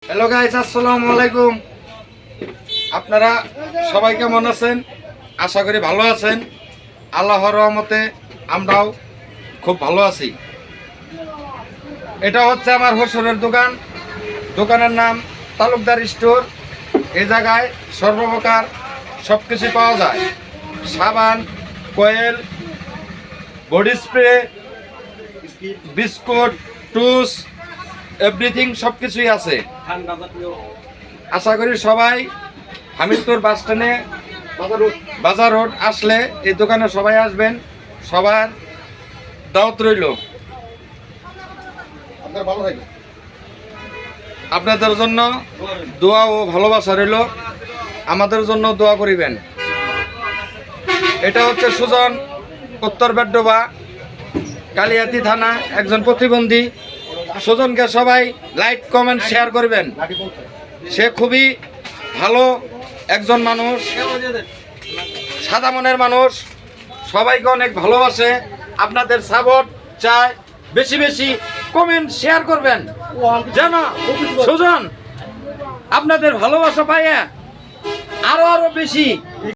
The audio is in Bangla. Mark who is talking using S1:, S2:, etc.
S1: হ্যালো গাইস, আসসালামু আলাইকুম। আপনারা সবাই কেমন আছেন? আশা করি ভালো আছেন। আল্লাহর রহমতে আমরাও খুব ভালো আছি। এটা হচ্ছে আমার হোসরের দোকান। দোকানের নাম তালুকদার স্টোর। এই জায়গায় সর্বপ্রকার সব কিছু পাওয়া যায়। সাবান, কয়েল, বডি স্প্রে, বিস্কুট, টুস, এভরিথিং সব কিছুই আছে। আশা করি সবাই হামিদপুর বাস স্ট্যান্ডে বাজার রোড আসলে এই দোকানে সবাই আসবেন। সবার দাওয়াত রইল। আপনাদের জন্য দোয়া ও ভালোবাসা রইল। আমাদের জন্য দোয়া করিবেন। এটা হচ্ছে সুজন, উত্তর বেডডোবা, কালিয়াতি থানা, একজন প্রতিবন্ধী। সুজনকে সবাই লাইক, কমেন্ট, শেয়ার করবেন। সে খুবই ভালো একজন মানুষ, সাদা মনের মানুষ, সবাইকে অনেক ভালোবাসে। আপনাদের সাপোর্ট চাই, বেশি বেশি কমেন্ট শেয়ার করবেন যেন সুজন আপনাদের ভালোবাসা পাইয়া আরো বেশি